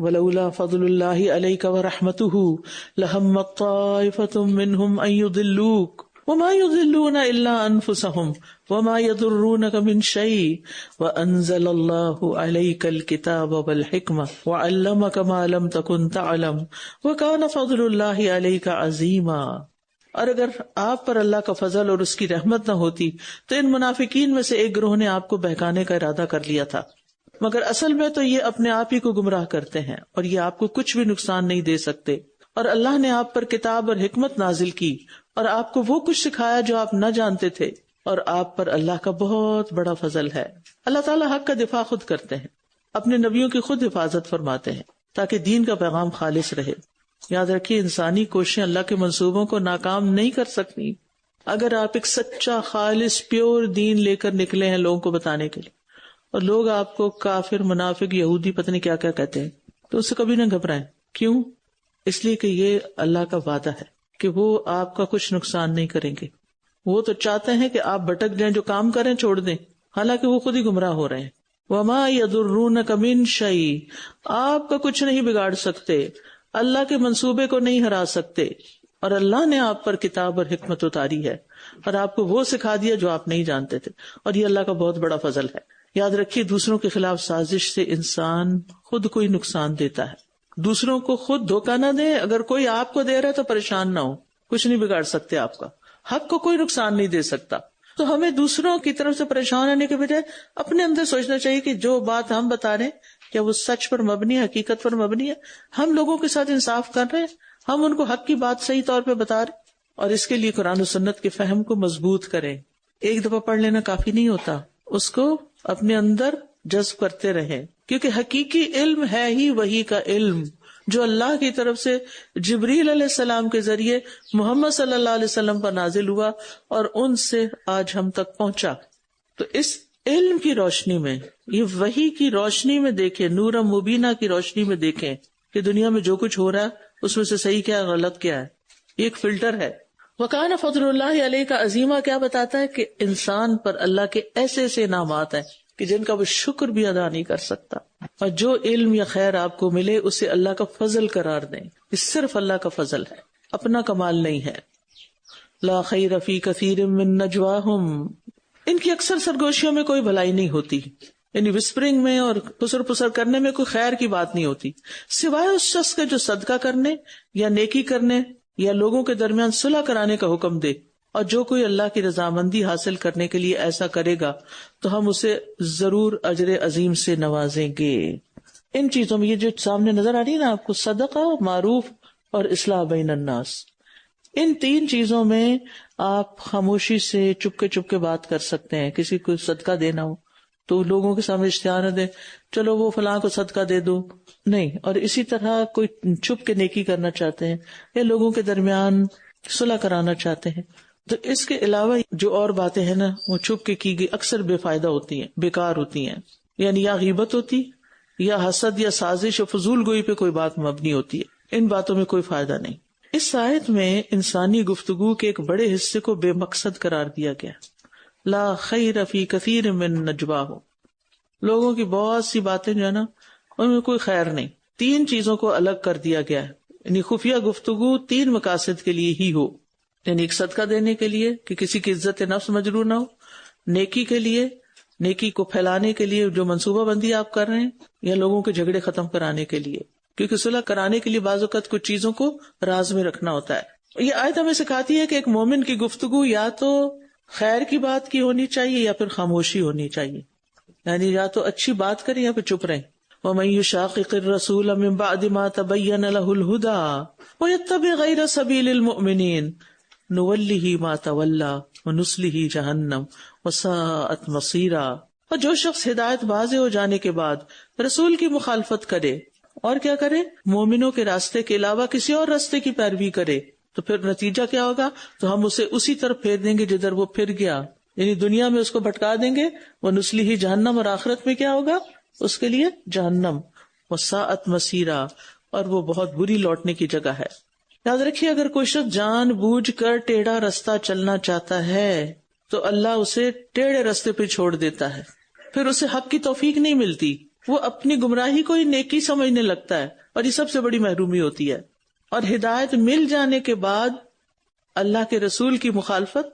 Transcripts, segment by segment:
ولولا فضل اللہ علیک ورحمتہ لہمت طائفۃ منہم ان یضلوک وما يضلون الا انفسهم وما يضرونك من شيء وانزل الله عليك الكتاب والحكمة وعلمك ما لم تكن تعلم وكان فضل الله عليك عظيما. اور اگر آپ پر اللہ کا فضل اور اس کی رحمت نہ ہوتی تو ان منافقین میں سے ایک گروہ نے آپ کو بہکانے کا ارادہ کر لیا تھا، مگر اصل میں تو یہ اپنے آپ ہی کو گمراہ کرتے ہیں اور یہ آپ کو کچھ بھی نقصان نہیں دے سکتے. اور اللہ نے آپ پر کتاب اور حکمت نازل کی اور آپ کو وہ کچھ سکھایا جو آپ نہ جانتے تھے، اور آپ پر اللہ کا بہت بڑا فضل ہے. اللہ تعالیٰ حق کا دفاع خود کرتے ہیں، اپنے نبیوں کی خود حفاظت فرماتے ہیں تاکہ دین کا پیغام خالص رہے. یاد رکھیے، انسانی کوششیں اللہ کے منصوبوں کو ناکام نہیں کر سکتی. اگر آپ ایک سچا خالص پیور دین لے کر نکلے ہیں لوگوں کو بتانے کے لیے، اور لوگ آپ کو کافر، منافق، یہودی پتہ نہیں کیا کیا کہتے ہیں، تو اس سے کبھی نہ گھبرائیں. کیوں؟ اس لیے کہ یہ اللہ کا وعدہ ہے کہ وہ آپ کا کچھ نقصان نہیں کریں گے. وہ تو چاہتے ہیں کہ آپ بھٹک جائیں، جو کام کریں چھوڑ دیں، حالانکہ وہ خود ہی گمراہ ہو رہے ہیں. وما يضرونك من شيء، آپ کا کچھ نہیں بگاڑ سکتے، اللہ کے منصوبے کو نہیں ہرا سکتے. اور اللہ نے آپ پر کتاب اور حکمت اتاری ہے اور آپ کو وہ سکھا دیا جو آپ نہیں جانتے تھے، اور یہ اللہ کا بہت بڑا فضل ہے. یاد رکھیے، دوسروں کے خلاف سازش سے انسان خود کو ہی نقصان دیتا ہے. دوسروں کو خود دھوکہ نہ دیں. اگر کوئی آپ کو دے رہا ہے تو پریشان نہ ہو، کچھ نہیں بگاڑ سکتے آپ کا، حق کو کوئی نقصان نہیں دے سکتا. تو ہمیں دوسروں کی طرف سے پریشان ہونے کے بجائے اپنے اندر سوچنا چاہیے کہ جو بات ہم بتا رہے ہیں کیا وہ سچ پر مبنی ہے، حقیقت پر مبنی ہے. ہم لوگوں کے ساتھ انصاف کر رہے ہیں، ہم ان کو حق کی بات صحیح طور پہ بتا رہے ہیں. اور اس کے لیے قرآن و سنت کے فہم کو مضبوط کریں. ایک دفعہ پڑھ لینا کافی نہیں ہوتا، اس کو اپنے اندر جذب کرتے رہیں، کیونکہ حقیقی علم ہے ہی وہی کا علم جو اللہ کی طرف سے جبریل علیہ السلام کے ذریعے محمد صلی اللہ علیہ وسلم پر نازل ہوا اور ان سے آج ہم تک پہنچا. تو اس علم کی روشنی میں، یہ وحی کی روشنی میں دیکھیں، نور مبینہ کی روشنی میں دیکھیں کہ دنیا میں جو کچھ ہو رہا ہے اس میں سے صحیح کیا ہے، غلط کیا ہے. یہ ایک فلٹر ہے. وَكَانَ فَضْلُ اللَّهِ عَلَيْكَ عَظِيمًا کیا بتاتا ہے کہ انسان پر اللہ کے ایسے ایسے انعامات ہیں کہ جن کا وہ شکر بھی ادا نہیں کر سکتا. اور جو علم یا خیر آپ کو ملے اسے اللہ کا فضل قرار دیں. یہ صرف اللہ کا فضل ہے، اپنا کمال نہیں ہے. لا خیر فی کثیر من نجواہم، ان کی اکثر سرگوشیوں میں کوئی بھلائی نہیں ہوتی، یعنی وسپرنگ میں اور پسر پسر کرنے میں کوئی خیر کی بات نہیں ہوتی، سوائے اس شخص کے جو صدقہ کرنے یا نیکی کرنے یا لوگوں کے درمیان صلح کرانے کا حکم دے. اور جو کوئی اللہ کی رضامندی حاصل کرنے کے لیے ایسا کرے گا تو ہم اسے ضرور اجر عظیم سے نوازیں گے. ان چیزوں میں یہ جو سامنے نظر آ رہی ہے نا آپ کو، صدقہ، معروف اور اصلاح بین الناس، ان تین چیزوں میں آپ خاموشی سے چپ کے بات کر سکتے ہیں. کسی کو صدقہ دینا ہو تو لوگوں کے سامنے اشتہار نہ دے چلو وہ فلاں کو صدقہ دے دو، نہیں. اور اسی طرح کوئی چھپ کے نیکی کرنا چاہتے ہیں یا لوگوں کے درمیان صلح کرانا چاہتے ہیں، تو اس کے علاوہ جو اور باتیں ہیں نا وہ چھپ کے کی گئی اکثر بے فائدہ ہوتی ہیں، بیکار ہوتی ہیں. یعنی یا غیبت ہوتی یا حسد یا سازش یا فضول گوئی پہ کوئی بات مبنی ہوتی ہے. ان باتوں میں کوئی فائدہ نہیں. اس آیت میں انسانی گفتگو کے ایک بڑے حصے کو بے مقصد قرار دیا گیا. لا خیر فی کثیر من نجواہم، لوگوں کی بہت سی باتیں جو ہے نا ان میں کوئی خیر نہیں. تین چیزوں کو الگ کر دیا گیا ہے، یعنی خفیہ گفتگو تین مقاصد کے لیے ہی ہو. یعنی ایک صدقہ دینے کے لیے کہ کسی کی عزت نفس مجروح نہ ہو، نیکی کے لیے، نیکی کو پھیلانے کے لیے جو منصوبہ بندی آپ کر رہے ہیں، یا لوگوں کے جھگڑے ختم کرانے کے لیے، کیونکہ صلح کرانے کے لیے بعض اوقات کچھ چیزوں کو راز میں رکھنا ہوتا ہے. یہ آیت ہمیں سکھاتی ہے کہ ایک مومن کی گفتگو یا تو خیر کی بات کی ہونی چاہیے یا پھر خاموشی ہونی چاہیے، یعنی یا تو اچھی بات کریں یا پھر چپ رہیں. وَمَن يُشَاقِقِ الرَّسُولَ مِن بَعْدِ مَا تَبَيَّنَ لَهُ الْهُدَىٰ وَيَتَّبِعْ غَيْرَ سَبِيلِ الْمُؤْمِنِينَ نُوَلِّهِ مَا تَوَلَّىٰ وَنُصْلِهِ جَهَنَّمَ وَسَاءَتْ مَصِيرًا. اور جو شخص ہدایت واضح ہو جانے کے بعد رسول کی مخالفت کرے اور کیا کرے، مومنوں کے راستے کے علاوہ کسی اور راستے کی پیروی کرے، تو پھر نتیجہ کیا ہوگا، تو ہم اسے اسی طرف پھیر دیں گے جدھر وہ پھر گیا، یعنی دنیا میں اس کو بھٹکا دیں گے. وَنُصْلِهِ جَهَنَّمَ، اور آخرت میں کیا ہوگا اس کے لیے، جہنم. وَسَاءَتْ مَصِيرًا، اور وہ بہت بری لوٹنے کی جگہ ہے. یاد رکھیے اگر کوئی شخص جان بوجھ کر ٹیڑھا رستہ چلنا چاہتا ہے تو اللہ اسے ٹیڑھے رستے پہ چھوڑ دیتا ہے، پھر اسے حق کی توفیق نہیں ملتی. وہ اپنی گمراہی کو ہی نیکی سمجھنے لگتا ہے، اور یہ سب سے بڑی محرومی ہوتی ہے. اور ہدایت مل جانے کے بعد اللہ کے رسول کی مخالفت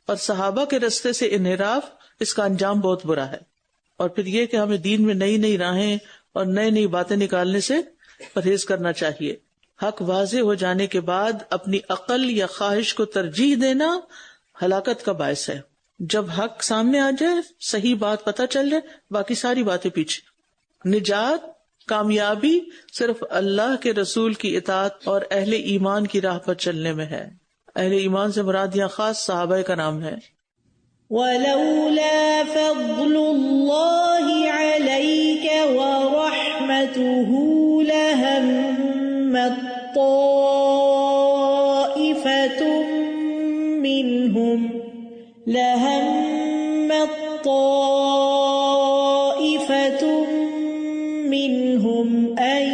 اور صحابہ کے رستے سے انحراف، اس کا انجام بہت برا ہے. اور پھر یہ کہ ہمیں دین میں نئی نئی راہیں اور نئی نئی باتیں نکالنے سے پرہیز کرنا چاہیے. حق واضح ہو جانے کے بعد اپنی عقل یا خواہش کو ترجیح دینا ہلاکت کا باعث ہے. جب حق سامنے آ جائے، صحیح بات پتہ چل جائے، باقی ساری باتیں پیچھے. نجات، کامیابی صرف اللہ کے رسول کی اطاعت اور اہل ایمان کی راہ پر چلنے میں ہے. اہل ایمان سے مراد یہاں خاص صحابہ کا نام ہے. وَلَوْلَا فَضْلُ اللَّهِ عَلَيْكَ وَرَحْمَتُهُ لَهَمَّتْ طَائِفَةٌ مِّنْهُمْ أَن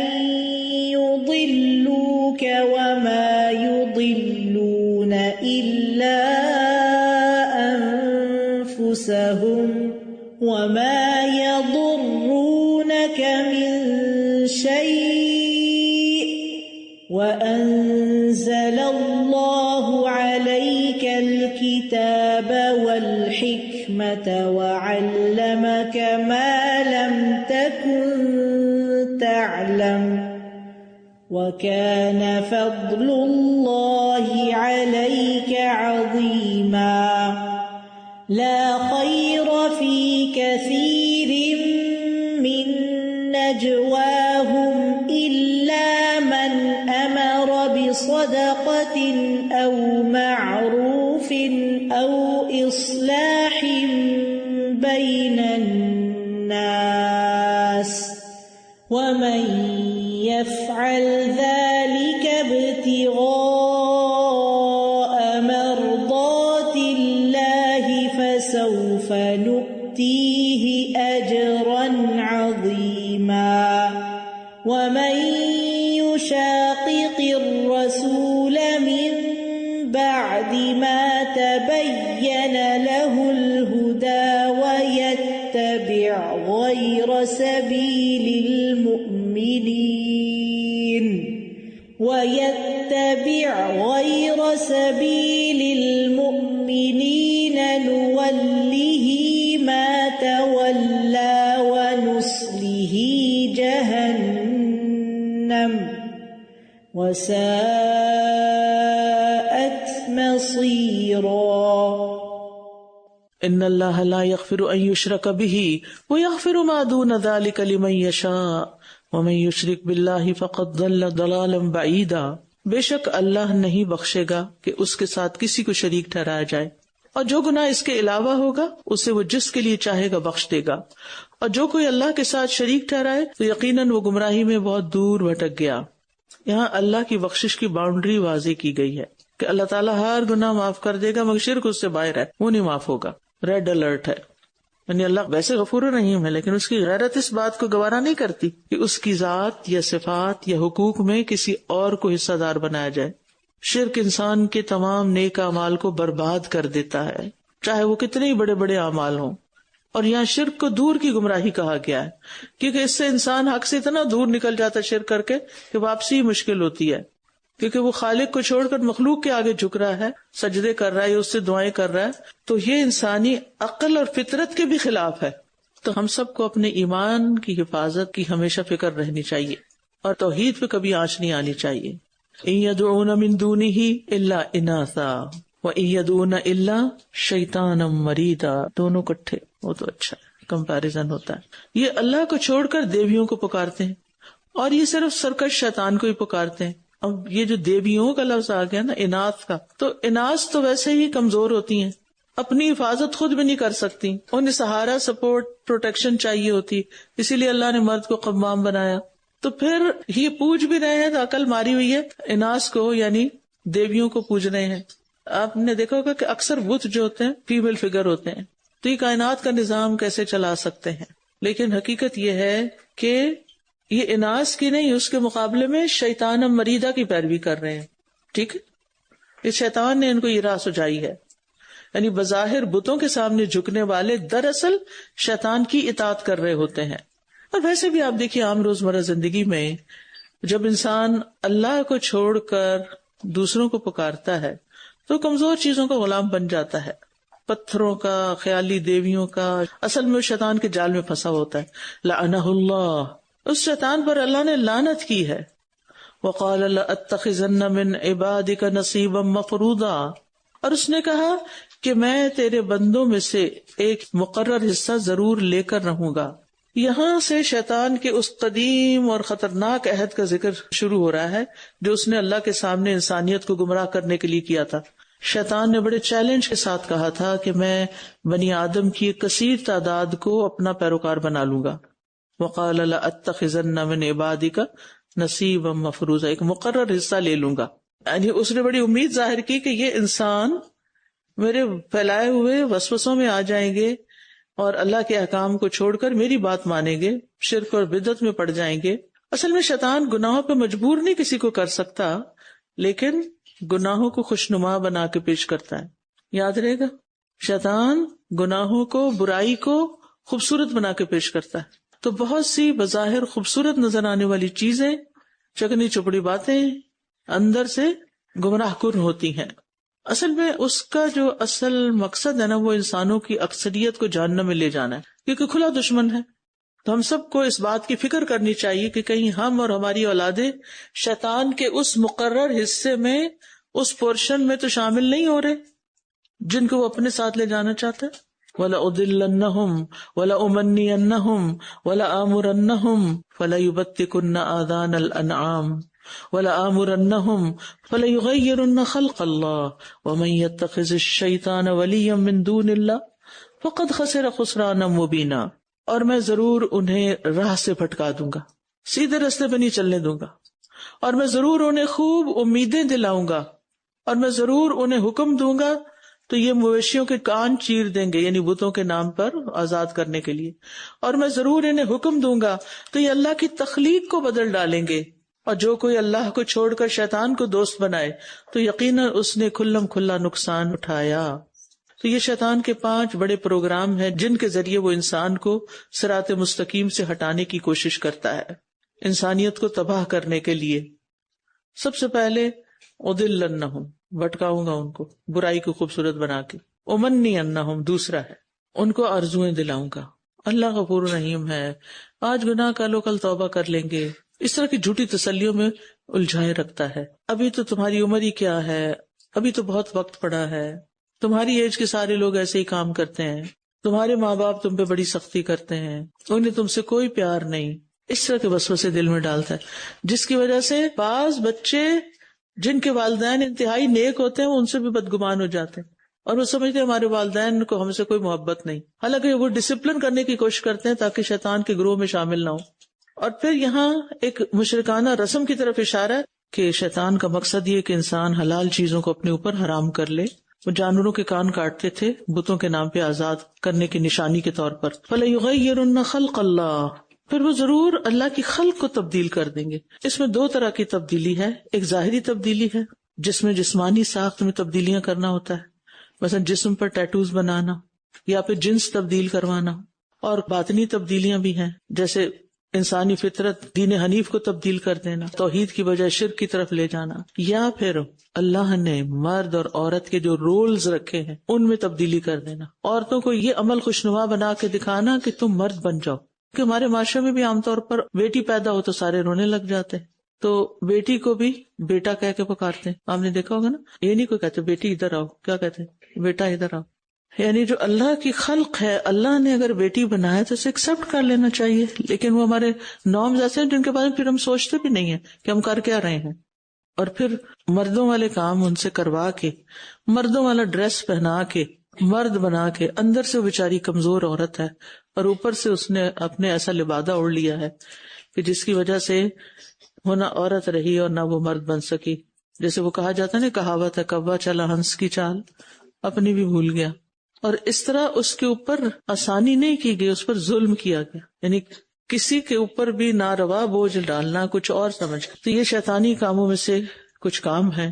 يُضِلُّوكَ وَمَا يُضِلُّونَ إِلَّا أَنفُسَهُمْ وَمَا يَضُرُّونَكَ مِن شَيْءٍ وَأَنزَلَ اللَّهُ عَلَيْكَ الْكِتَابَ وَالْحِكْمَةَ وَعَلَّمَكَ مَا لَمْ تَكُنْ تَعْلَمُ وَكَانَ فَضْلُ اللَّهِ عَلَيْكَ عَظِيمًا. لَا خَيْرَ فِي كَثِيرٍ مِّن نَّجْوَاهُمْ إِلَّا مَنْ أَمَرَ بِصَدَقَةٍ أَوْ مَعْرُوفٍ أَوْ إِصْلَاحٍ بَيْنَ النَّاسِ وَمَن يَفْعَلْ ذَلِكَ ابْتِغَاءَ مَرْضَاتِ اللَّهِ فَسَوْفَ نُؤْتِيهِ أَجْرًا عَظِيمًا. وَمَن يُشَاقِقِ الرَّسُولَ مِن بَعْدِ مَا تَبَيَّنَ لَهُ الْهُدَى وَيَتَّبِعْ غَيْرَ سَبِيلِ الْمُؤْمِنِينَ نُوَلِّهِ مَا تَوَلَّى وَنُصْلِهِ جَهَنَّمَ وَسَاءَتْ مَصِيرًا. ان اللہ لا یغفر ان یشرک بہ ویغفر ما دون ذلک لمن یشاء ومن یشرک باللہ فقد ضل ضلالا بعیدا. بے شک اللہ نہیں بخشے گا کہ اس کے ساتھ کسی کو شریک ٹھہرایا جائے، اور جو گناہ اس کے علاوہ ہوگا اسے وہ جس کے لیے چاہے گا بخش دے گا، اور جو کوئی اللہ کے ساتھ شریک ٹھہرائے تو یقیناً وہ گمراہی میں بہت دور بھٹک گیا. یہاں اللہ کی بخشش کی باؤنڈری واضح کی گئی ہے کہ اللہ تعالیٰ ہر گناہ معاف کر دے گا، مگر شرک اس سے باہر ہے، وہ نہیں معاف ہوگا. ریڈ الرٹ ہے. یعنی اللہ ویسے غفور الرحیم ہے، لیکن اس کی غیرت اس بات کو گوارا نہیں کرتی کہ اس کی ذات یا صفات یا حقوق میں کسی اور کو حصہ دار بنایا جائے. شرک انسان کے تمام نیک اعمال کو برباد کر دیتا ہے، چاہے وہ کتنے ہی بڑے بڑے اعمال ہوں. اور یہاں شرک کو دور کی گمراہی کہا گیا ہے، کیونکہ اس سے انسان حق سے اتنا دور نکل جاتا ہے شرک کر کے کہ واپسی مشکل ہوتی ہے، کیونکہ وہ خالق کو چھوڑ کر مخلوق کے آگے جھک رہا ہے، سجدے کر رہا ہے یا اس سے دعائیں کر رہا ہے. تو یہ انسانی عقل اور فطرت کے بھی خلاف ہے. تو ہم سب کو اپنے ایمان کی حفاظت کی ہمیشہ فکر رہنی چاہیے، اور توحید پہ کبھی آنچ نہیں آنی چاہیے. ان يدعون من دونه الا اناثا وان يدعون الا شیطانا مریدا. دونوں کٹھے وہ تو اچھا ہے، کمپیریزن ہوتا ہے. یہ اللہ کو چھوڑ کر دیویوں کو پکارتے ہیں، اور یہ صرف سرکش شیطان کو ہی پکارتے ہیں. اب یہ جو دیویوں کا لفظ آ گیا نا اناث کا، تو اناث تو ویسے ہی کمزور ہوتی ہیں، اپنی حفاظت خود بھی نہیں کر سکتی، انہیں سہارا، سپورٹ، پروٹیکشن چاہیے ہوتی، اسی لیے اللہ نے مرد کو قوام بنایا. تو پھر یہ پوج بھی رہے ہیں تو عقل ماری ہوئی ہے، اناث کو یعنی دیویوں کو پوج رہے ہیں. آپ نے دیکھا ہوگا کہ اکثر بت جو ہوتے ہیں فیمیل فگر ہوتے ہیں، تو یہ کائنات کا نظام کیسے چلا سکتے ہیں. لیکن حقیقت یہ ہے کہ یہ اناث کی نہیں، اس کے مقابلے میں شیطان مریدہ کی پیروی کر رہے ہیں. ٹھیک ہے، اس شیطان نے ان کو یہ راہ سجائی ہے. یعنی بظاہر بتوں کے سامنے جھکنے والے دراصل شیطان کی اطاعت کر رہے ہوتے ہیں. اور ویسے بھی آپ دیکھیے عام روزمرہ زندگی میں جب انسان اللہ کو چھوڑ کر دوسروں کو پکارتا ہے تو کمزور چیزوں کا غلام بن جاتا ہے، پتھروں کا، خیالی دیویوں کا. اصل میں شیطان کے جال میں پھنسا ہوتا ہے. لعنہ اللہ، اس شیطان پر اللہ نے لعنت کی ہے. وقال لأتخذن من عبادك نصیبا مفروضا، اور اس نے کہا کہ میں تیرے بندوں میں سے ایک مقرر حصہ ضرور لے کر رہوں گا. یہاں سے شیطان کے اس قدیم اور خطرناک عہد کا ذکر شروع ہو رہا ہے جو اس نے اللہ کے سامنے انسانیت کو گمراہ کرنے کے لیے کیا تھا. شیطان نے بڑے چیلنج کے ساتھ کہا تھا کہ میں بنی آدم کی ایک کثیر تعداد کو اپنا پیروکار بنا لوں گا. وقال لأتخذن من عبادك نصیبا مفروضا، ایک مقرر حصہ لے لوں گا. یعنی اس نے بڑی امید ظاہر کی کہ یہ انسان میرے پھیلائے ہوئے وسوسوں میں آ جائیں گے اور اللہ کے احکام کو چھوڑ کر میری بات مانیں گے، شرک اور بدعت میں پڑ جائیں گے. اصل میں شیطان گناہوں پہ مجبور نہیں کسی کو کر سکتا، لیکن گناہوں کو خوشنما بنا کے پیش کرتا ہے. یاد رہے گا، شیطان گناہوں کو، برائی کو خوبصورت بنا کے پیش کرتا ہے. تو بہت سی بظاہر خوبصورت نظر آنے والی چیزیں، چکنی چپڑی باتیں اندر سے گمراہ کن ہوتی ہیں. اصل میں اس کا جو اصل مقصد ہے نا، وہ انسانوں کی اکثریت کو جہنم میں لے جانا ہے، کیونکہ کھلا دشمن ہے. تو ہم سب کو اس بات کی فکر کرنی چاہیے کہ کہیں ہم اور ہماری اولادیں شیطان کے اس مقرر حصے میں، اس پورشن میں تو شامل نہیں ہو رہے جن کو وہ اپنے ساتھ لے جانا چاہتا ہے. وَلَأُضِلَّنَّهُمْ وَلَأُمَنِّيَنَّهُمْ وَلَآمُرَنَّهُمْ فَلَيُبَتِّكُنَّ آذَانَ الْأَنْعَامِ وَلَآمُرَنَّهُمْ فَلَيُغَيِّرُنَّ خَلْقَ اللَّهِ وَمَن يَتَّخِذِ الشَّيْطَانَ وَلِيًّا مِّن دُونِ اللَّهِ فَقَدْ خَسِرَ خُسْرَانًا مُبِينًا. اور میں ضرور انہیں راہ سے بھٹکا دوں گا، سیدھے راستے پہ نہیں چلنے دوں گا، اور میں ضرور انہیں خوب امیدیں دلاؤں گا، اور میں ضرور انہیں حکم دوں گا تو یہ مویشیوں کے کان چیر دیں گے، یعنی بتوں کے نام پر آزاد کرنے کے لیے. اور میں ضرور انہیں حکم دوں گا تو یہ اللہ کی تخلیق کو بدل ڈالیں گے. اور جو کوئی اللہ کو چھوڑ کر شیطان کو دوست بنائے تو یقیناً اس نے کھلم کھلا نقصان اٹھایا. تو یہ شیطان کے 5 بڑے پروگرام ہیں جن کے ذریعے وہ انسان کو صراط مستقیم سے ہٹانے کی کوشش کرتا ہے، انسانیت کو تباہ کرنے کے لیے. سب سے پہلے اضلنہم، بھٹکاؤں گا ان کو برائی کو خوبصورت بنا کے. امنینہم، دوسرا ہے ان کو آرزویں دلاؤں گا. اللہ غفور رحیم ہے، آج گناہ کر لو کل توبہ کر لیں گے، اس طرح کی جھوٹی تسلیوں میں الجھائے رکھتا ہے. ابھی تو تمہاری عمر ہی کیا ہے، ابھی تو بہت وقت پڑا ہے، تمہاری ایج کے سارے لوگ ایسے ہی کام کرتے ہیں، تمہارے ماں باپ تم پہ بڑی سختی کرتے ہیں، انہیں تم سے کوئی پیار نہیں. اس طرح کے وسوسے دل میں ڈالتا ہے، جس کی وجہ سے بعض بچے جن کے والدین انتہائی نیک ہوتے ہیں وہ ان سے بھی بدگمان ہو جاتے ہیں، اور وہ سمجھتے ہیں ہمارے والدین کو ہم سے کوئی محبت نہیں، حالانکہ وہ ڈسپلن کرنے کی کوشش کرتے ہیں تاکہ شیطان کے گروہ میں شامل نہ ہو. اور پھر یہاں ایک مشرکانہ رسم کی طرف اشارہ ہے کہ شیطان کا مقصد یہ کہ انسان حلال چیزوں کو اپنے اوپر حرام کر لے. وہ جانوروں کے کان کاٹتے تھے بتوں کے نام پہ آزاد کرنے کی نشانی کے طور پر. فَلَيُغَيِّرُنَّ خَلْقَ اللَّهِ، پھر وہ ضرور اللہ کی خلق کو تبدیل کر دیں گے. اس میں 2 طرح کی تبدیلی ہے، ایک ظاہری تبدیلی ہے جس میں جسمانی ساخت میں تبدیلیاں کرنا ہوتا ہے، مثلا جسم پر ٹیٹوز بنانا یا پھر جنس تبدیل کروانا، اور باطنی تبدیلیاں بھی ہیں جیسے انسانی فطرت دین حنیف کو تبدیل کر دینا، توحید کی بجائے شرک کی طرف لے جانا، یا پھر اللہ نے مرد اور عورت کے جو رولز رکھے ہیں ان میں تبدیلی کر دینا. عورتوں کو یہ عمل خوشنما بنا کے دکھانا کہ تم مرد بن جاؤ، کہ ہمارے معاشرے میں بھی عام طور پر بیٹی پیدا ہو تو سارے رونے لگ جاتے ہیں، تو بیٹی کو بھی بیٹا کہہ کے پکارتے ہیں. آپ نے دیکھا ہوگا نا، یہ نہیں کوئی کہتے بیٹی ادھر آؤ، کیا کہتے ہیں؟ بیٹا ادھر آؤ. یعنی جو اللہ کی خلق ہے، اللہ نے اگر بیٹی بنایا تو اسے ایکسپٹ کر لینا چاہیے، لیکن وہ ہمارے نارمز ایسے ہیں جن کے بارے میں پھر ہم سوچتے بھی نہیں ہیں کہ ہم کر کیا رہے ہیں. اور پھر مردوں والے کام ان سے کروا کے، مردوں والا ڈریس پہنا کے، مرد بنا کے، اندر سے وہ بیچاری کمزور عورت ہے اور اوپر سے اس نے اپنے ایسا لبادہ اوڑھ لیا ہے کہ جس کی وجہ سے وہ نہ عورت رہی اور نہ وہ مرد بن سکی. جیسے وہ کہا جاتا ہے نا، کہاوت ہے کوا چلا ہنس کی چال، اپنی بھی بھول گیا. اور اس طرح اس کے اوپر آسانی نہیں کی گئی، اس پر ظلم کیا گیا، یعنی کسی کے اوپر بھی ناروا بوجھ ڈالنا کچھ اور سمجھ. تو یہ شیطانی کاموں میں سے کچھ کام ہیں.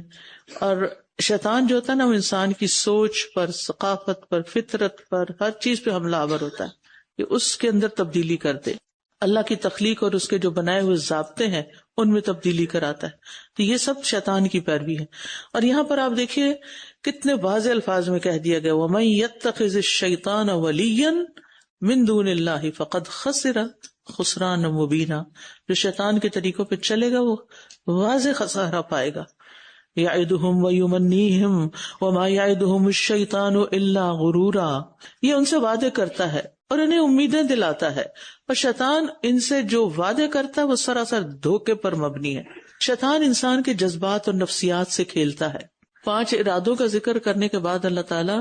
اور شیطان جو ہوتا ہے نا، وہ انسان کی سوچ پر، ثقافت پر، فطرت پر، ہر چیز پہ حملہ آور ہوتا ہے کہ اس کے اندر تبدیلی کر دے. اللہ کی تخلیق اور اس کے جو بنائے ہوئے ضابطے ہیں ان میں تبدیلی کراتا ہے. تو یہ سب شیطان کی پیروی ہے. اور یہاں پر آپ دیکھیے کتنے واضح الفاظ میں کہہ دیا گیا وَمَن يَتَّخِذِ الشَّيْطَانَ وَلِيًّا مِن دُونِ اللَّهِ فَقَدْ خَسِرَ خسران مبینہ. جو شیطان کے طریقوں پہ چلے گا وہ واضح خسارہ پائے گا. یعدہم ویمنیہم وما یعدہم الشیطان الا غرورا. یہ ان سے وعدے کرتا ہے اور انہیں امیدیں دلاتا ہے، اور شیطان ان سے جو وعدے کرتا ہے وہ سراسر دھوکے پر مبنی ہے. شیطان انسان کے جذبات اور نفسیات سے کھیلتا ہے. 5 ارادوں کا ذکر کرنے کے بعد اللہ تعالیٰ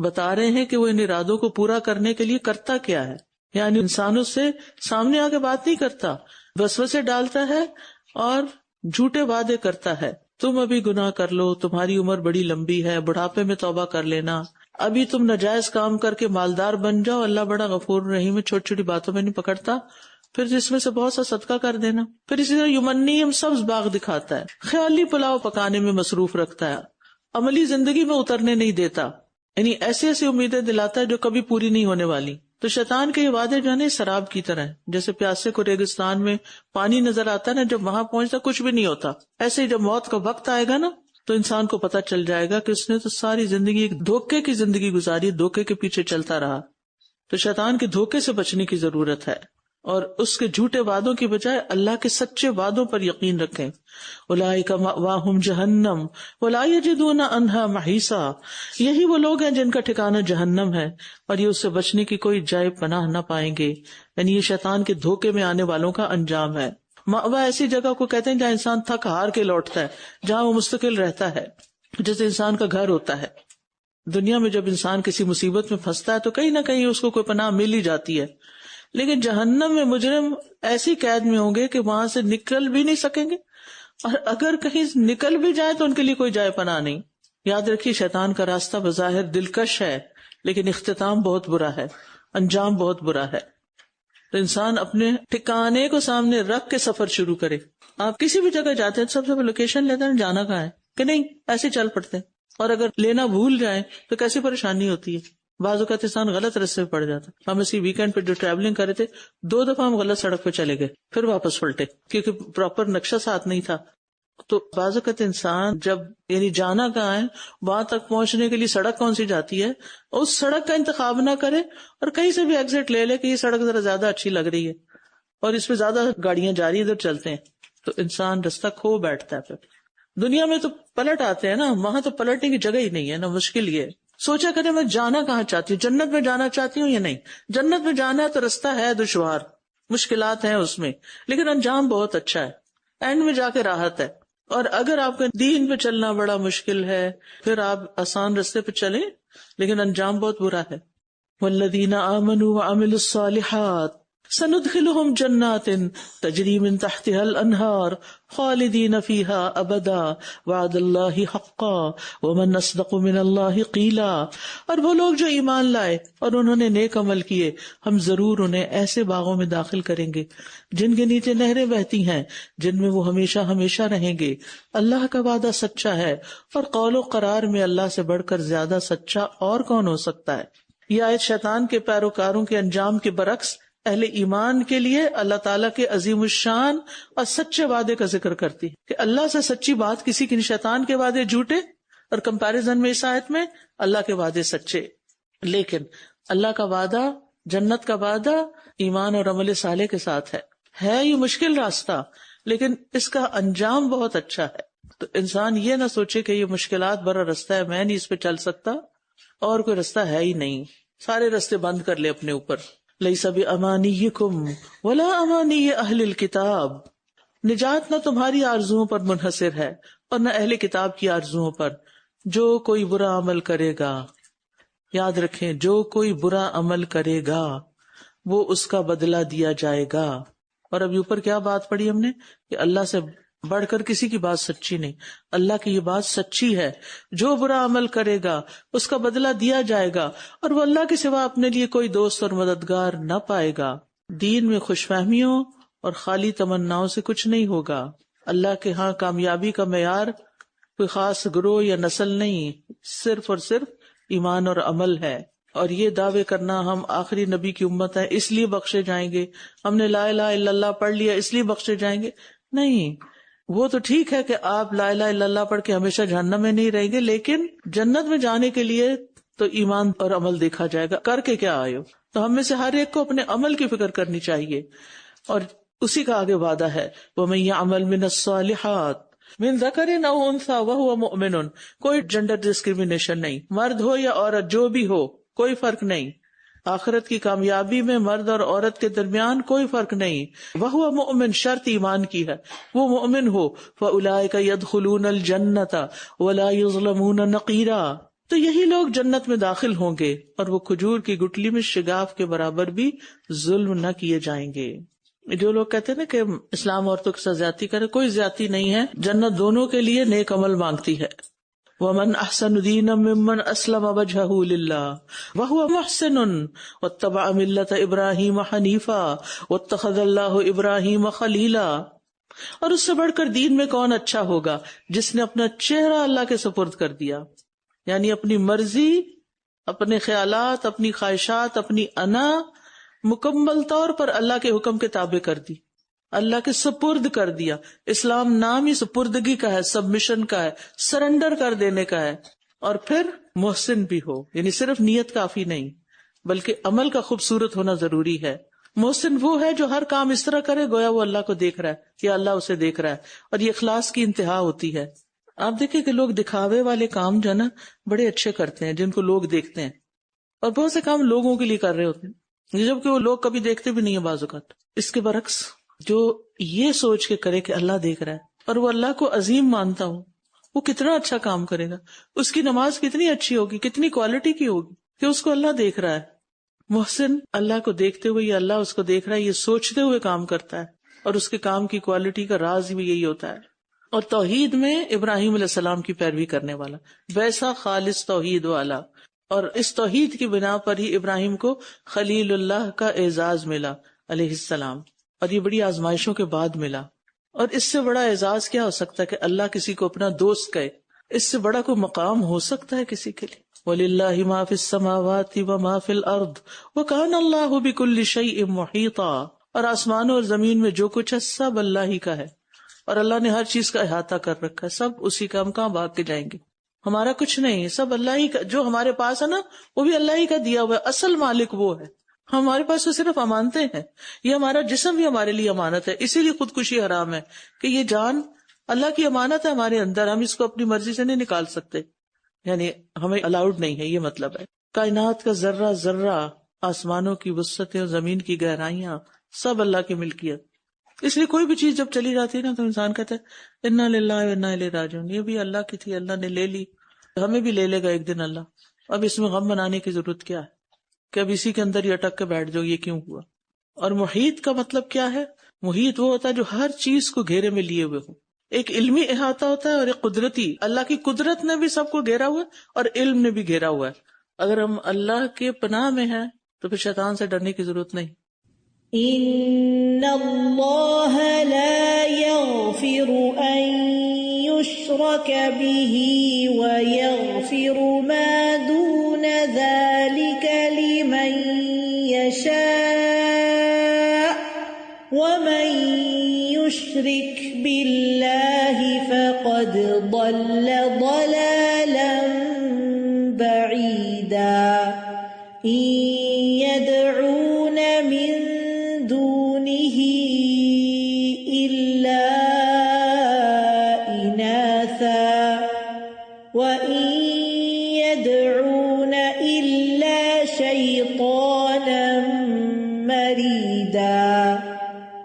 بتا رہے ہیں کہ وہ ان ارادوں کو پورا کرنے کے لیے کرتا کیا ہے. یعنی انسانوں سے سامنے آ کے بات نہیں کرتا، وسوسے ڈالتا ہے اور جھوٹے وعدے کرتا ہے. تم ابھی گناہ کر لو، تمہاری عمر بڑی لمبی ہے، بڑھاپے میں توبہ کر لینا، ابھی تم ناجائز کام کر کے مالدار بن جاؤ، اللہ بڑا غفور رحیم ہے، چھوٹی چھوٹی باتوں میں نہیں پکڑتا، پھر جس میں سے بہت سا صدقہ کر دینا. پھر اسی طرح یمنی ہم سبز باغ دکھاتا ہے، خیالی پلاؤ پکانے میں مصروف رکھتا ہے، عملی زندگی میں اترنے نہیں دیتا. یعنی ایسی ایسی امیدیں دلاتا ہے جو کبھی پوری نہیں ہونے والی. تو شیطان کے یہ وعدے جو ہے نا سراب کی طرح ہے. جیسے پیاسے کو ریگستان میں پانی نظر آتا ہے نا، جب وہاں پہنچتا کچھ بھی نہیں ہوتا، ایسے ہی جب موت کا وقت آئے گا نا تو انسان کو پتہ چل جائے گا کہ اس نے تو ساری زندگی ایک دھوکے کی زندگی گزاری، دھوکے کے پیچھے چلتا رہا. تو شیطان کے دھوکے سے بچنے کی ضرورت ہے اور اس کے جھوٹے وعدوں کی بجائے اللہ کے سچے وعدوں پر یقین رکھیں. اولئک مأواہم جہنم ولا یجدون عنہا محیصا. یہی وہ لوگ ہیں جن کا ٹھکانہ جہنم ہے اور یہ اس سے بچنے کی کوئی جائے پناہ نہ پائیں گے. یعنی یہ شیطان کے دھوکے میں آنے والوں کا انجام ہے. مأوا ایسی جگہ کو کہتے ہیں جہاں انسان تھک ہار کے لوٹتا ہے، جہاں وہ مستقل رہتا ہے، جیسے انسان کا گھر ہوتا ہے. دنیا میں جب انسان کسی مصیبت میں پھنستا ہے تو کہیں نہ کہیں اس کو کوئی پناہ مل ہی جاتی ہے، لیکن جہنم میں مجرم ایسی قید میں ہوں گے کہ وہاں سے نکل بھی نہیں سکیں گے، اور اگر کہیں نکل بھی جائے تو ان کے لیے کوئی جائے پناہ نہیں. یاد رکھیے شیطان کا راستہ بظاہر دلکش ہے لیکن اختتام بہت برا ہے، انجام بہت برا ہے. تو انسان اپنے ٹھکانے کو سامنے رکھ کے سفر شروع کرے. آپ کسی بھی جگہ جاتے ہیں سب سے پہلے لوکیشن لیتے ہیں جانا کہاں ہے کہ نہیں، ایسے چل پڑتے ہیں. اور اگر لینا بھول جائیں تو کیسی پریشانی ہوتی ہے. بعض اوقات انسان غلط رستے پہ پڑ جاتا. ہم اسی ویکینڈ پہ جو ٹریولنگ کر رہے تھے 2 دفعہ ہم غلط سڑک پہ چلے گئے، پھر واپس پلٹے کیونکہ پراپر نقشہ ساتھ نہیں تھا. تو بعض اوقات انسان جب یعنی جانا کہاں ہے، وہاں تک پہنچنے کے لیے سڑک کون سی جاتی ہے، اس سڑک کا انتخاب نہ کرے اور کہیں سے بھی ایگزٹ لے لے کہ یہ سڑک ذرا زیادہ اچھی لگ رہی ہے اور اس پہ زیادہ گاڑیاں جا رہی ادھر چلتے ہیں، تو انسان رستہ کھو بیٹھتا ہے. پھر دنیا میں تو پلٹ آتے ہیں نا، وہاں تو پلٹنے کی جگہ ہی نہیں ہے نا، مشکل یہ ہے. سوچا کرے میں جانا کہاں چاہتی ہوں، جنت میں جانا چاہتی ہوں یا نہیں. جنت میں جانا ہے تو رستہ ہے دشوار، مشکلات ہیں اس میں، لیکن انجام بہت اچھا ہے، اینڈ میں جا کے راحت ہے. اور اگر آپ کا دین پہ چلنا بڑا مشکل ہے پھر آپ آسان رستے پہ چلیں لیکن انجام بہت برا ہے. والذین آمنوا وعملوا الصالحات سندخلهم جنات تجری من تحتها الانہار خالدین فیہا ابدا وعد اللہ حقا ومن اصدق من اللہ قیلا. اور وہ لوگ جو ایمان لائے اور انہوں نے نیک عمل کیے، ہم ضرور انہیں ایسے باغوں میں داخل کریں گے جن کے نیچے نہریں بہتی ہیں، جن میں وہ ہمیشہ ہمیشہ رہیں گے. اللہ کا وعدہ سچا ہے اور قول و قرار میں اللہ سے بڑھ کر زیادہ سچا اور کون ہو سکتا ہے. یہ آیت شیطان کے پیروکاروں کے انجام کے برعکس اہل ایمان کے لیے اللہ تعالیٰ کے عظیم الشان اور سچے وعدے کا ذکر کرتی ہے کہ اللہ سے سچی بات کسی کی، شیطان کے وعدے جھوٹے اور کمپیریزن میں اس آیت میں اللہ کے وعدے سچے. لیکن اللہ کا وعدہ، جنت کا وعدہ ایمان اور عمل صالح کے ساتھ ہے یہ مشکل راستہ لیکن اس کا انجام بہت اچھا ہے. تو انسان یہ نہ سوچے کہ یہ مشکلات بھرا رستہ ہے، میں نہیں اس پہ چل سکتا اور کوئی رستہ ہے ہی نہیں، سارے راستے بند کر لے اپنے اوپر. لیس بامانیکم ولا امانی اہل الکتاب. نجات نہ تمہاری آرزوؤں پر منحصر ہے اور نہ اہل کتاب کی آرزوؤں پر. جو کوئی برا عمل کرے گا، یاد رکھیں، جو کوئی برا عمل کرے گا وہ اس کا بدلہ دیا جائے گا. اور ابھی اوپر کیا بات پڑھی ہم نے کہ اللہ سے بڑھ کر کسی کی بات سچی نہیں، اللہ کی یہ بات سچی ہے. جو برا عمل کرے گا اس کا بدلہ دیا جائے گا اور وہ اللہ کے سوا اپنے لیے کوئی دوست اور مددگار نہ پائے گا. دین میں خوش فہمیوں اور خالی تمناؤں سے کچھ نہیں ہوگا. اللہ کے ہاں کامیابی کا معیار کوئی خاص گروہ یا نسل نہیں، صرف اور صرف ایمان اور عمل ہے. اور یہ دعوے کرنا ہم آخری نبی کی امت ہیں اس لیے بخشے جائیں گے، ہم نے لا الہ الا اللہ پڑھ لیا اس لیے بخشے جائیں گے، نہیں. وہ تو ٹھیک ہے کہ آپ لا الہ الا اللہ پڑھ کے ہمیشہ جہنم میں نہیں رہیں گے، لیکن جنت میں جانے کے لیے تو ایمان اور عمل دیکھا جائے گا، کر کے کیا آئے ہو. تو ہم میں سے ہر ایک کو اپنے عمل کی فکر کرنی چاہیے، اور اسی کا آگے وعدہ ہے وَمَن يَعْمَلْ مِنَ الصَّالِحَاتِ مِن ذَكَرٍ أَوْ أُنثَىٰ وَهُوَ مُؤْمِنٌ. کوئی جنڈر ڈسکریمنیشن نہیں، مرد ہو یا عورت جو بھی ہو کوئی فرق نہیں. آخرت کی کامیابی میں مرد اور عورت کے درمیان کوئی فرق نہیں. وَهُوَ مُؤْمِن، شرط ایمان کی ہے، وہ مؤمن ہو. فَأُولَٰئِكَ يَدْخُلُونَ الْجَنَّةَ وَلَا يُظْلَمُونَ نَقِيرًا. تو یہی لوگ جنت میں داخل ہوں گے اور وہ کھجور کی گٹلی میں شگاف کے برابر بھی ظلم نہ کیے جائیں گے. جو لوگ کہتے ہیں نا کہ اسلام عورتوں کے ساتھ زیادتی کرے، کوئی زیادتی نہیں ہے، جنت دونوں کے لیے نیک عمل مانگتی ہے. وَمَنْ أَحْسَنُ دِينًا مِّمَّنْ أَسْلَمَ وَجْهَهُ لِلَّهِ وَهُوَ مُحْسِنٌ وَاتَّبَعَ مِلَّةَ إِبْرَاهِيمَ حَنِيفًا وَاتَّخَذَ اللَّهُ إِبْرَاهِيمَ خَلِيلًا. اور اس سے بڑھ کر دین میں کون اچھا ہوگا جس نے اپنا چہرہ اللہ کے سپرد کر دیا، یعنی اپنی مرضی، اپنے خیالات، اپنی خواہشات، اپنی انا مکمل طور پر اللہ کے حکم کے تابع کر دی، اللہ کے سپرد کر دیا. اسلام نام ہی سپردگی کا ہے، سبمیشن کا ہے، سرنڈر کر دینے کا ہے. اور پھر محسن بھی ہو، یعنی صرف نیت کافی نہیں بلکہ عمل کا خوبصورت ہونا ضروری ہے. محسن وہ ہے جو ہر کام اس طرح کرے گویا وہ اللہ کو دیکھ رہا ہے یا اللہ اسے دیکھ رہا ہے، اور یہ اخلاص کی انتہا ہوتی ہے. آپ دیکھیں کہ لوگ دکھاوے والے کام جو ہے نا بڑے اچھے کرتے ہیں جن کو لوگ دیکھتے ہیں، اور بہت سے کام لوگوں کے لیے کر رہے ہوتے ہیں جبکہ وہ لوگ کبھی دیکھتے بھی نہیں ہیں بعض اوقات. اس کے برعکس جو یہ سوچ کے کرے کہ اللہ دیکھ رہا ہے اور وہ اللہ کو عظیم مانتا ہو، وہ کتنا اچھا کام کرے گا، اس کی نماز کتنی اچھی ہوگی، کتنی کوالٹی کی ہوگی کہ اس کو اللہ دیکھ رہا ہے. محسن اللہ کو دیکھتے ہوئے یا اللہ اس کو دیکھ رہا ہے یہ سوچتے ہوئے کام کرتا ہے، اور اس کے کام کی کوالٹی کا راز بھی یہی ہوتا ہے. اور توحید میں ابراہیم علیہ السلام کی پیروی کرنے والا، ویسا خالص توحید والا، اور اس توحید کی بنا پر ہی ابراہیم کو خلیل اللہ کا اعزاز ملا علیہ السلام، اور یہ بڑی آزمائشوں کے بعد ملا. اور اس سے بڑا اعزاز کیا ہو سکتا ہے کہ اللہ کسی کو اپنا دوست کہے، اس سے بڑا کوئی مقام ہو سکتا ہے کسی کے لیے. وَلِلَّهِ مَا فِي السَّمَاوَاتِ وَمَا فِي الْأَرْضِ وَكَانَ اللَّهُ بِكُلِّ شَيْءٍ مُحِيطًا. اور آسمانوں اور زمین میں جو کچھ ہے سب اللہ ہی کا ہے، اور اللہ نے ہر چیز کا احاطہ کر رکھا ہے، سب اسی کا. ہم کہاں بھاگ کے جائیں گے، ہمارا کچھ نہیں، سب اللہ ہی کا. جو ہمارے پاس ہے نا وہ بھی اللہ ہی کا دیا ہوا ہے، اصل مالک وہ ہے. ہمارے پاس تو صرف امانتیں ہیں. یہ ہمارا جسم بھی ہمارے لیے امانت ہے، اسی لیے خودکشی حرام ہے کہ یہ جان اللہ کی امانت ہے ہمارے اندر، ہم اس کو اپنی مرضی سے نہیں نکال سکتے، یعنی ہمیں الاؤڈ نہیں ہے، یہ مطلب ہے. کائنات کا ذرہ ذرہ، آسمانوں کی وسعتیں اور زمین کی گہرائیاں سب اللہ کی ملکیت. اس لیے کوئی بھی چیز جب چلی جاتی ہے نا تو انسان کہتا ہے انا للہ و انا الیہ راجعون، یہ بھی اللہ کی تھی، اللہ نے لے لی، ہمیں بھی لے لے گا ایک دن اللہ. اب اس میں غم بنانے کی ضرورت کیا ہے کہ اب اسی کے اندر ہی اٹک کے بیٹھ جاؤ یہ کیوں ہوا. اور محیط کا مطلب کیا ہے؟ محیط وہ ہوتا ہے جو ہر چیز کو گھیرے میں لیے ہوئے ہو. ایک علمی احاطہ ہوتا ہے اور ایک قدرتی. اللہ کی قدرت نے بھی سب کو گھیرا ہوا ہے اور علم نے بھی گھیرا ہوا ہے. اگر ہم اللہ کے پناہ میں ہیں تو پھر شیطان سے ڈرنے کی ضرورت نہیں. إِنَّ اللَّهَ لَا يَغْفِرُ أَن يُشْرَكَ بِهِ وَيَغْفِرُ مَا دُونَ ذَلِكَ لِمَن يَشَاءُ وَمَن يُشْرِكْ بِاللَّهِ فَقَدْ ضَلَّ ضَلَالًا بَعِيدًا. إِن يَدْعُونَ مِن دونه إلا إناثا وإن يدعون إلا شيطانا مريدا.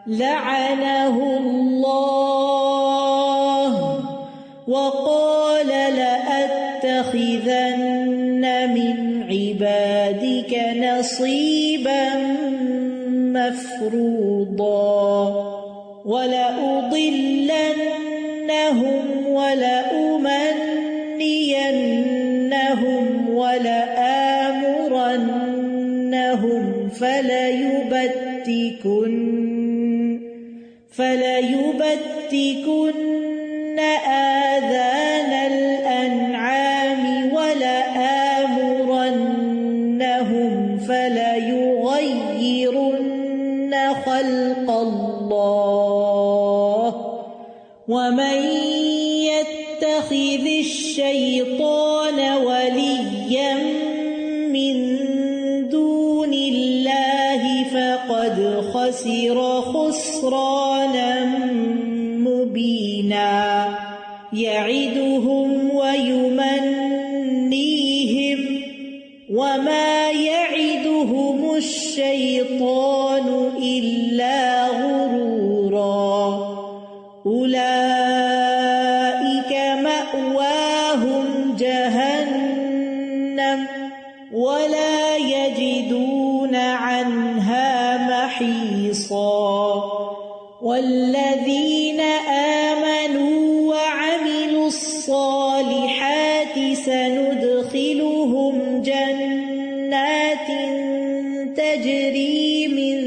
لعنه الله وقال لأتخذن من عبادك نصيبا مفروضا ولأضلنهم ولأمنينهم ولآمرنهم فليبتكن آذان الأنعام ولآمرنهم خلق الله ومن يتخذ الشيطان وليا من دون الله فقد خسر خسرانا مبينا يعدهم ويمنيهم وما يعدهم الشيطان إلا غرورا أولئك مأواهم جهنم ولا يجدون عنها محيصا والذين آمنوا وعملوا الصالحات سندخلهم جنات تجري من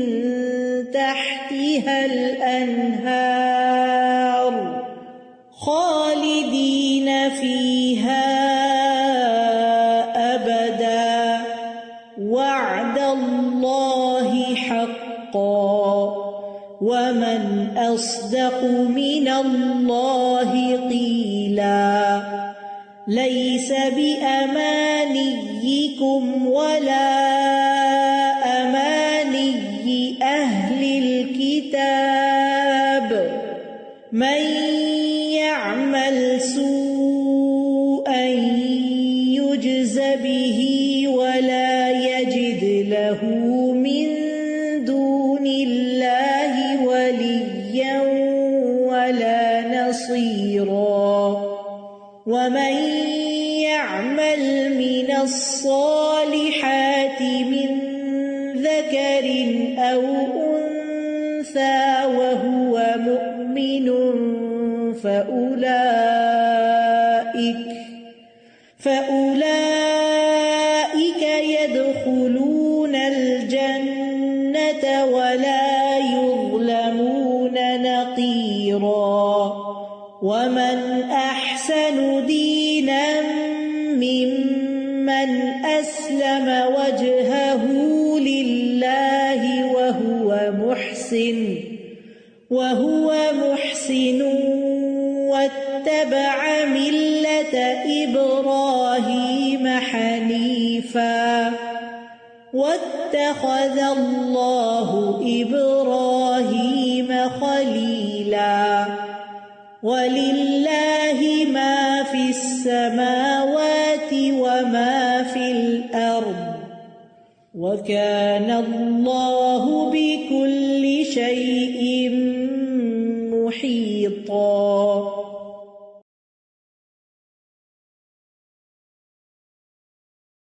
تحتها الأنهار خالدين فيها أبدا وعد الله حقا ومن أصدق من الله قيلا ليس بأمانيكم ولا أماني أهل الكتاب من يعمل سوءا يجز به ولا يجد له من دون الله وليا ولا نصيرا ومن يعمل من الصالحات من ذكر أو أنثى وهو مؤمن فأولئك يدخلون الجنة ولا يظلمون نقيرا ومن أحسن دينا ممن أسلم وجهه لله وهو محسن واتبع ملة إبراهيم حنيفا واتخذ الله إبراهيم خليلا ولله ما في السماوات وما في الأرض وكان الله بكل شيء محيطا